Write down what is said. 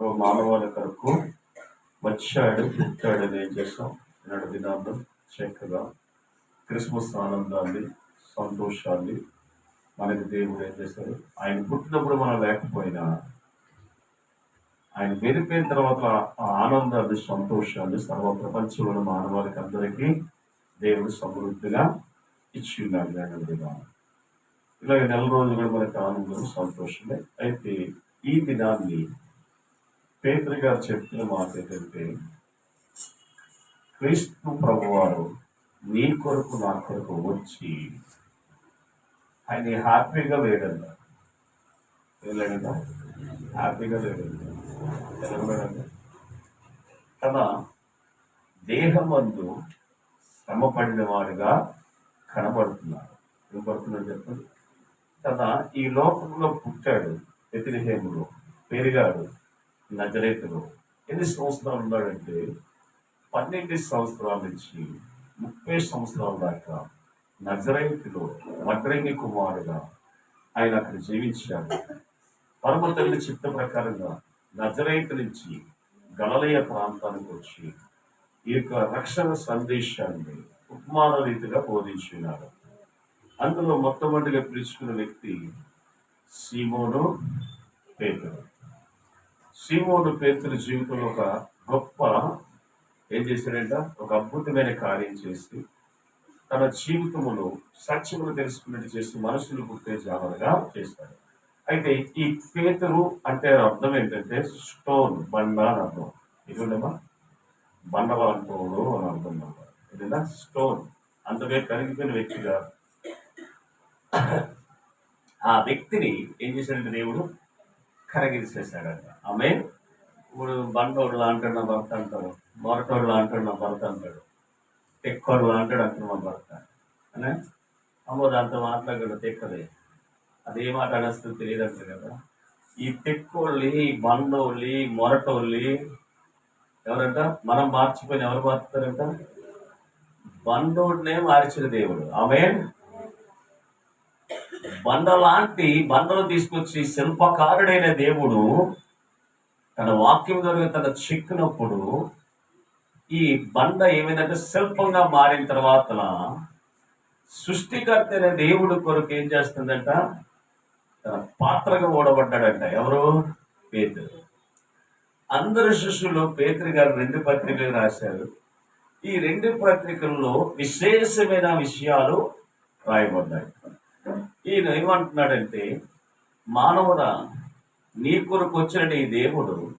మానవాళి కొరకు వచ్చాడు, పుట్టాడు అని ఏం చేస్తాం ఈనాడు దినాల్లో చక్కగా క్రిస్మస్ ఆనందాన్ని, సంతోషాన్ని మనకి దేవుడు ఏం చేశారు. ఆయన పుట్టినప్పుడు మనం లేకపోయినా ఆయన వెళ్ళిపోయిన తర్వాత ఆ ఆనందాన్ని, సంతోషాన్ని సర్వ ప్రపంచంలో మానవాళికి అందరికీ దేవుడు సమృద్ధిగా ఇచ్చి ఉన్నాడు. దినాలు ఇలాగ నెల రోజులు కూడా మనకి ఆనందం, సంతోషమే. అయితే ఈ దినాన్ని పేతురు గారు చెప్పిన మాట ఏంటంటే, క్రీస్తు ప్రభువారు నీ కొరకు నా కొరకు వచ్చి ఆయన హ్యాపీగా లేడంట. లేడంట, హ్యాపీగా లేడంట. ఎలాగంట కదా, దేహమందు శ్రమ పడిన వాడుగా కనబడుతున్నాడు. ఏం పడుతున్నాడు చెప్పండి కదా. ఈ లోకంలో పుట్టాడు, బెత్లెహేములో పెరిగాడు, నజరేతులో. ఎన్ని సంవత్సరాలు ఉన్నాడంటే 12 సంవత్సరాల నుంచి 30 సంవత్సరాల దాకా నజరేతులో వడ్రంగి కుమారుగా ఆయన అక్కడ జీవించాడు. పరమ తల్లి చిత్త ప్రకారంగా నజరేతు నుంచి గలిలయ ప్రాంతానికి వచ్చి ఈ యొక్క రక్షణ సందేశాన్ని ఉపమాన రీతిగా బోధించినాడు. అందులో మొట్టమొదటిగా పిలుచుకున్న వ్యక్తి సీమోను పేతురు. సీమోను పేతురు జీవితంలో ఒక గొప్ప ఏం చేశాడంట, ఒక అద్భుతమైన కార్యం చేసి తన జీవితంలో సత్యములు తెలుసుకున్నట్టు చేసి మనుషులు పుట్టే జానలుగా చేస్తాడు. అయితే ఈ పేతురు అంటే అర్థం ఏంటంటే స్టోన్, బండ అని అర్థం. ఇదేమా బండవాలంటోడు అని అర్థం అన్నమాట. ఏదైనా స్టోన్, అంతగా కరిగిపోయిన వ్యక్తిగా ఆ వ్యక్తిని ఏం చేశాడంటే దేవుడు కరగిరిసేసాడంట. ఆమె ఇప్పుడు బండోడు అంటాడు నా భర్త అంటాడు, మొరటోడు అంటాడు నా భర్త అంటాడు, తెక్కోడు అంటాడు అంటాడు మా భర్త అనే అమ్మో దాంతో మాట్లాడాడు తెక్కదే. అదే మాట అనేస్తుంది తెలియదు అంటారు కదా. ఈ తెక్కోళ్ళి, బండోళ్ళి, మొరటోళ్ళి ఎవరంట, మనం మార్చిపోయిన ఎవరు మారుతారంట, బండోడినే మార్చిన దేవుడు. ఆమె బండలు తీసుకొచ్చి శిల్పకారుడైన దేవుడు తన వాక్యం ద్వారా తన చెక్కినప్పుడు ఈ బండ ఏమైందంటే శిల్పంగా మారిన తర్వాత సృష్టికర్త అయిన దేవుడు కొరకు ఏం చేస్తుందంట, తన పాత్రగా ఓడబడ్డాడంట. ఎవరు? పేతురు. అందరు శిష్యులు పేతురు గారు 2 పత్రికలు రాశారు. ఈ 2 పత్రికల్లో విశేషమైన విషయాలు రాయబడ్డాయి. ఈయన ఏమంటున్నాడంటే, మానవుడా నీ కొరకు వచ్చిన నీ దేవుడు